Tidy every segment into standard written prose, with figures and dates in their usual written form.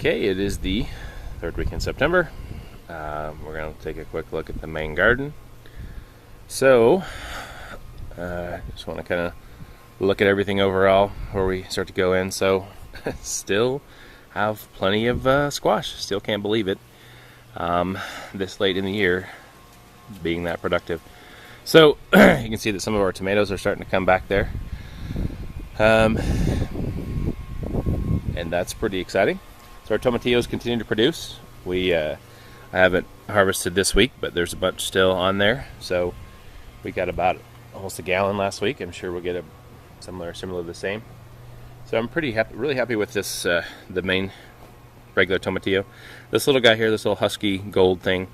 Okay, it is the third week in September. We're going to take a quick look at the main garden. So, just want to kind of look at everything overall before we start to go in. So, still have plenty of squash. Still can't believe it. This late in the year, being that productive. So, you can see that some of our tomatoes are starting to come back there. And that's pretty exciting. So our tomatillos continue to produce. I haven't harvested this week, but there's a bunch still on there. So we got about almost a gallon last week. I'm sure we'll get a similar the same. So I'm pretty happy, really happy with this, the main regular tomatillo. This little guy here, this little husky gold thing,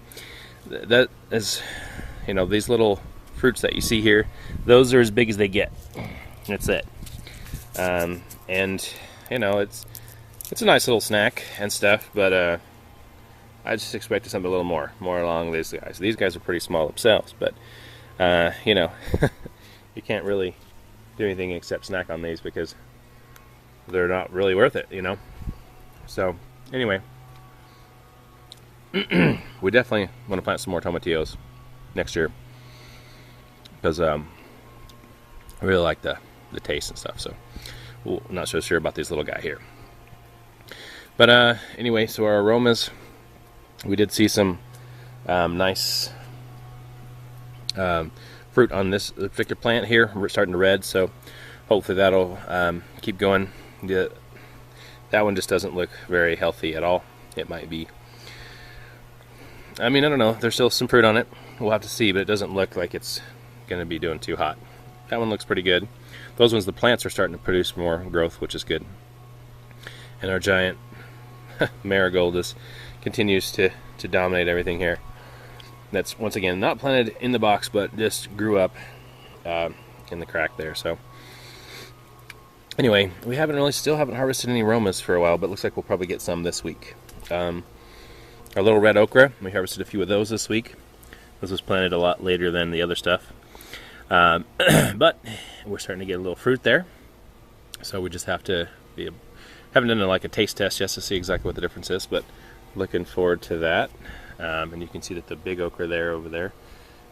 that is, you know, these little fruits that you see here, those are as big as they get. That's it. And you know, it's a nice little snack and stuff, but I just expected something a little more along these guys. These guys are pretty small themselves, but you know, you can't really do anything except snack on these because they're not really worth it, you know. So anyway, we definitely want to plant some more tomatillos next year because I really like the taste and stuff. So I'm not so sure about this little guy here. But anyway, so our aromas, we did see some nice fruit on this particular plant here. We're starting to red, so hopefully that'll keep going. That one just doesn't look very healthy at all. It might be. I mean, I don't know. There's still some fruit on it. We'll have to see, but it doesn't look like it's going to be doing too hot. That one looks pretty good. Those ones, the plants are starting to produce more growth, which is good. And our giant marigold continues to dominate everything here. That's, once again, not planted in the box, but just grew up in the crack there. So anyway, we still haven't harvested any aromas for a while, but looks like we'll probably get some this week. Our little red okra, we harvested a few of those this week. This was planted a lot later than the other stuff. But we're starting to get a little fruit there, so we just have to haven't done like a taste test just to see exactly what the difference is, but looking forward to that. And you can see that the big okra over there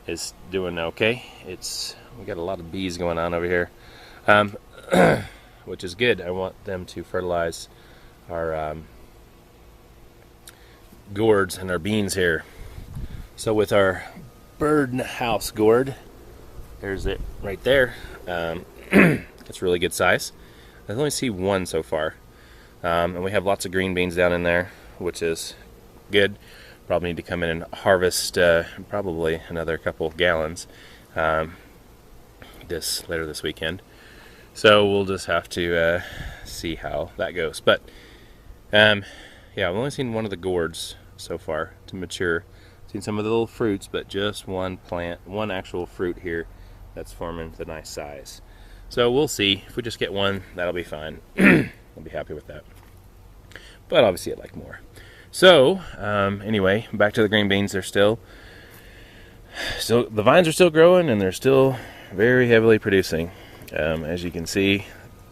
is doing okay. We got a lot of bees going on over here, which is good. I want them to fertilize our gourds and our beans here. So with our bird house gourd, there's it right there. It's really good size. I only see one so far. And we have lots of green beans down in there, which is good. Probably need to come in and harvest probably another couple of gallons later this weekend. So we'll just have to see how that goes. But yeah, I've only seen one of the gourds so far to mature. Seen some of the little fruits, but just one actual fruit here that's forming the nice size. So we'll see. If we just get one, that'll be fine. I'll be happy with that. But obviously I'd like more. So anyway, back to the green beans. They're still the vines are still growing, and they're still very heavily producing. As you can see,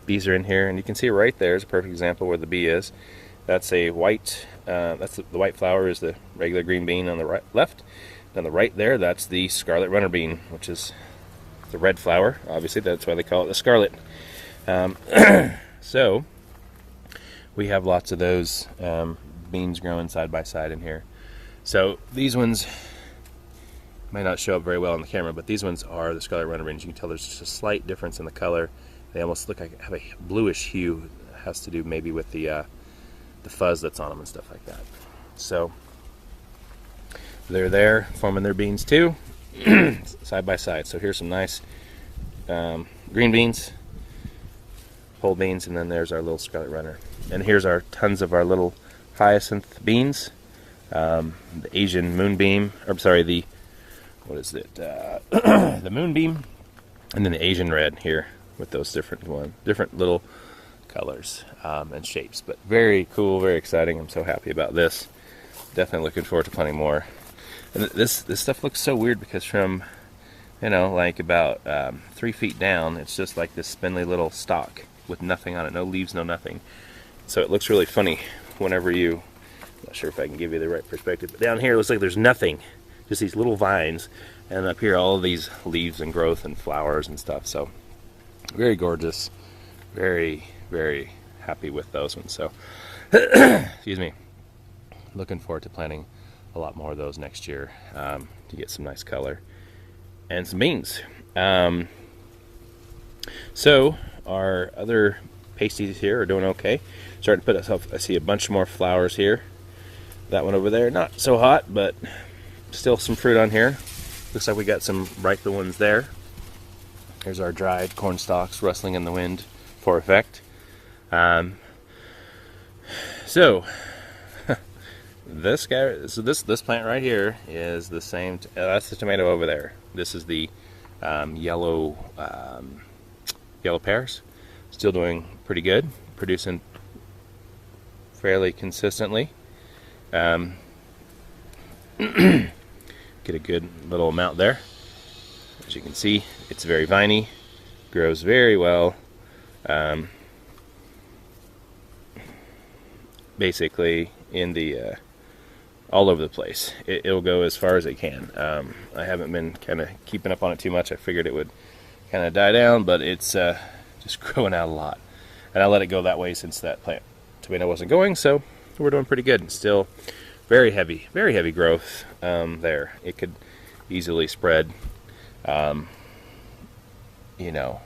bees are in here, and you can see right there is a perfect example where the bee is. That's a white. That's the white flower is the regular green bean on the right, left. On the right there, that's the scarlet runner bean, which is the red flower. Obviously, that's why they call it the scarlet. So we have lots of those beans growing side by side in here. So these ones might not show up very well on the camera, but these ones are the scarlet runner beans. You can tell there's just a slight difference in the color. They almost look like have a bluish hue. It has to do maybe with the fuzz that's on them and stuff like that. So they're there forming their beans too, side by side. So here's some nice green beans, pole beans, and then there's our little scarlet runner. And here's our tons of our little hyacinth beans, the Asian moonbeam, or sorry, what is it? The moonbeam, and then the Asian red here with those different little colors and shapes. But very cool, very exciting. I'm so happy about this. Definitely looking forward to planting more. And this stuff looks so weird because from, you know, like about 3 feet down, it's just like this spindly little stalk with nothing on it, no leaves, no nothing. So it looks really funny whenever you, I'm not sure if I can give you the right perspective, but down here it looks like there's nothing, just these little vines, and up here all of these leaves and growth and flowers and stuff. So very gorgeous, very, very happy with those ones. So excuse me, looking forward to planting a lot more of those next year, to get some nice color and some beans. So our other pasties here are doing okay. Starting to put us, I see a bunch more flowers here. That one over there, not so hot, but still some fruit on here. Looks like we got some ripe ones there. There's our dried corn stalks rustling in the wind for effect. So this guy, so this plant right here is the same. That's the tomato over there. This is the yellow pears. Still doing pretty good, producing fairly consistently. Get a good little amount there. As you can see, it's very viney, grows very well. Basically in the all over the place. It'll go as far as it can. I haven't been kind of keeping up on it too much. I figured it would kind of die down, but it's just growing out a lot. And I let it go that way since that plant tomato wasn't going, so we're doing pretty good. Still very heavy growth there. It could easily spread, you know,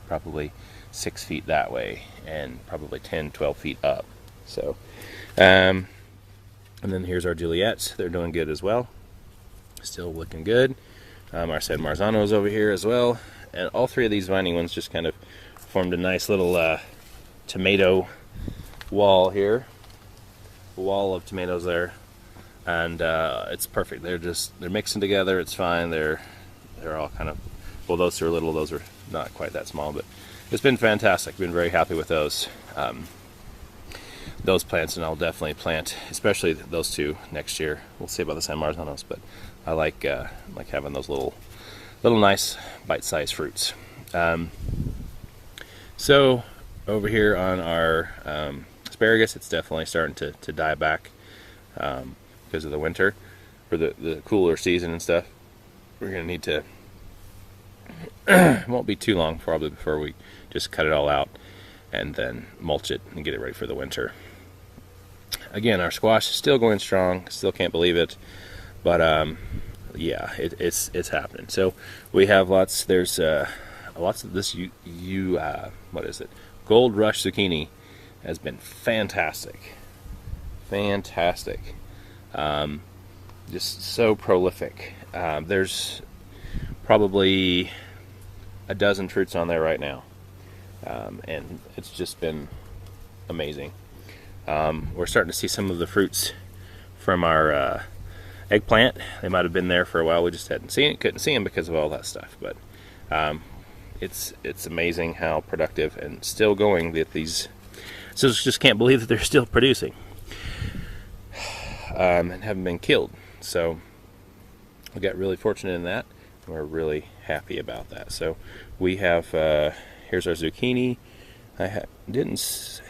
probably 6 feet that way and probably 10, 12 feet up. So, and then here's our Juliets. They're doing good as well. Still looking good. Our San Marzanos over here as well. And all three of these viney ones just kind of formed a nice little tomato wall here. A wall of tomatoes there. And it's perfect. They're mixing together. It's fine. They're all kind of, well, those two are little. Those are not quite that small, but it's been fantastic. Been very happy with those plants, and I'll definitely plant, especially those two next year. We'll see about the San Marzanos, but I like having those little nice bite-sized fruits. So over here on our asparagus, it's definitely starting to die back because of the winter, or the cooler season and stuff. We're gonna need to it won't be too long probably before we just cut it all out and then mulch it and get it ready for the winter. Again, our squash is still going strong. Still can't believe it, but yeah, it's happening. So we have lots. There's lots of this. What is it? Gold Rush zucchini has been fantastic. Just so prolific. There's probably a dozen fruits on there right now, and it's just been amazing. We're starting to see some of the fruits from our eggplant. They might have been there for a while. We just couldn't see them because of all that stuff. But it's amazing how productive and still going that these. So just can't believe that they're still producing and haven't been killed. So we got really fortunate in that. We're really happy about that. So we have here's our zucchini. I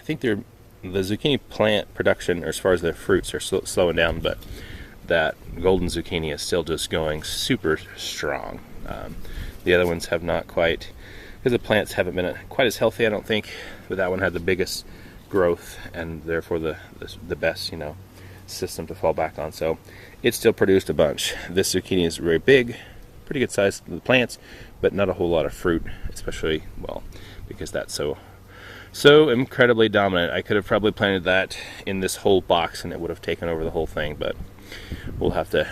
think the zucchini plant production, or as far as the fruits, are slowing down, but that golden zucchini is still just going super strong. The other ones have not quite, because the plants haven't been quite as healthy, I don't think, but that one had the biggest growth and therefore the best, system to fall back on. So it still produced a bunch. This zucchini is very big, pretty good size of the plants, but not a whole lot of fruit, especially, well, because that's so incredibly dominant. I could have probably planted that in this whole box and it would have taken over the whole thing, but we'll have to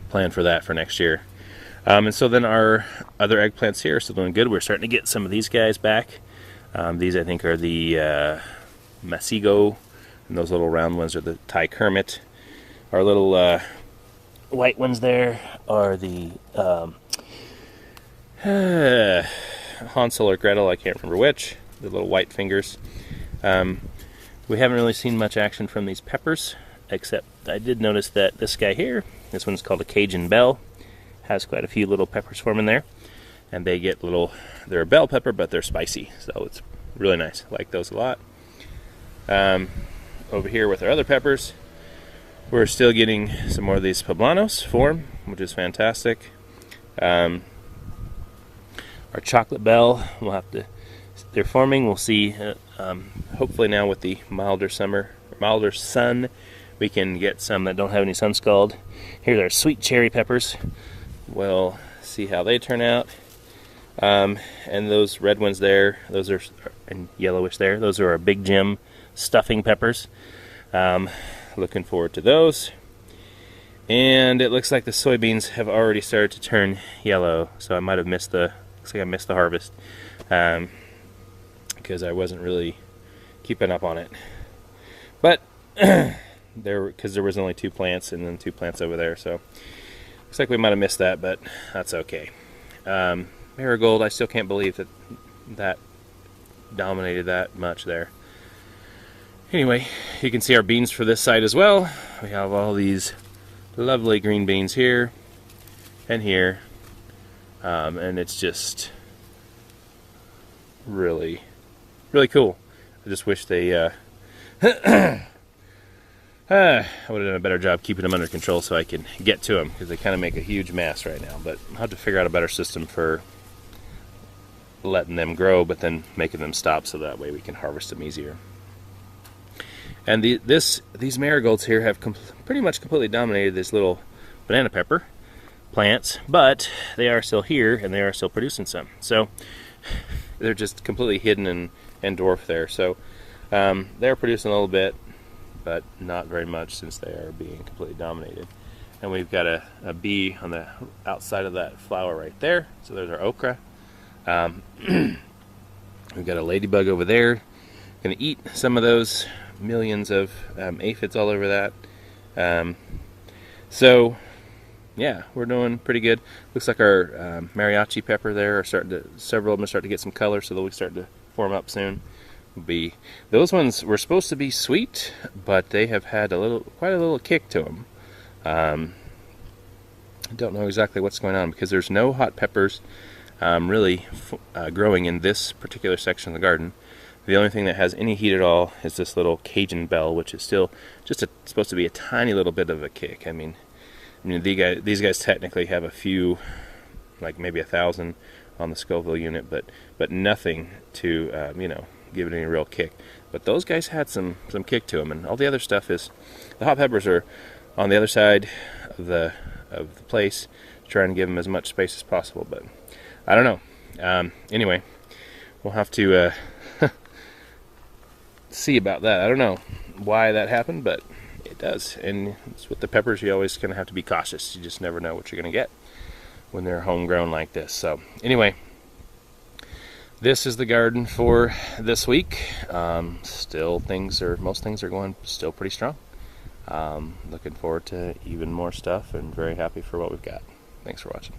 plan for that for next year. And so then our other eggplants here are still doing good. We're starting to get some of these guys back. These I think are the Masigo, and those little round ones are the Thai Kermit. Our little white ones there are the Hansel or Gretel, I can't remember which. The little white fingers. We haven't really seen much action from these peppers, except I did notice that this guy here, this one's called a Cajun Bell, has quite a few little peppers forming there, and they get they're a bell pepper, but they're spicy, so it's really nice. I like those a lot. over here with our other peppers, we're still getting some more of these poblanos form, which is fantastic. Our chocolate bell, we'll have to, they're forming. We'll see. Hopefully now with the milder sun, we can get some that don't have any sun scald. Here's our sweet cherry peppers. We'll see how they turn out. And those red ones there, those are, and yellowish there, those are our Big Jim stuffing peppers. Looking forward to those. And it looks like the soybeans have already started to turn yellow, so I might have missed the, looks like I missed the harvest, because I wasn't really keeping up on it. But because there was only 2 plants and then 2 plants over there, so looks like we might have missed that, but that's okay. Marigold, I still can't believe that dominated that much there. Anyway, you can see our beans for this side as well. We have all these lovely green beans here and here, and it's just really, really cool. I just wish they I would have done a better job keeping them under control so I can get to them, because they kind of make a huge mess right now. But I'll have to figure out a better system for letting them grow, but then making them stop so that way we can harvest them easier. And these marigolds here have pretty much completely dominated this little banana pepper plants, but they are still here and they are still producing some. So they're just completely hidden and dwarfed there. So they're producing a little bit, but not very much since they are being completely dominated. And we've got a bee on the outside of that flower right there. So there's our okra. We've got a ladybug over there. Gonna eat some of those. Millions of aphids all over that. So yeah, we're doing pretty good. Looks like our mariachi pepper there are starting to, several of them are starting to get some color, so they'll start to form up soon. Those ones were supposed to be sweet, but they have had quite a little kick to them. I don't know exactly what's going on, because there's no hot peppers really growing in this particular section of the garden. The only thing that has any heat at all is this little Cajun bell, which is still just supposed to be a tiny little bit of a kick. I mean, these guys technically have a few, like maybe 1,000 on the Scoville unit, but nothing to give it any real kick. But those guys had some kick to them, and all the other stuff is, the hot peppers are on the other side of the place, trying to give them as much space as possible. But I don't know. Anyway, we'll have to see about that. I don't know why that happened, but it does. And it's with the peppers, you always kind of have to be cautious. You just never know what you're going to get when they're homegrown like this. So anyway, this is the garden for this week. Still, most things are going still pretty strong. Looking forward to even more stuff, and very happy for what we've got. Thanks for watching.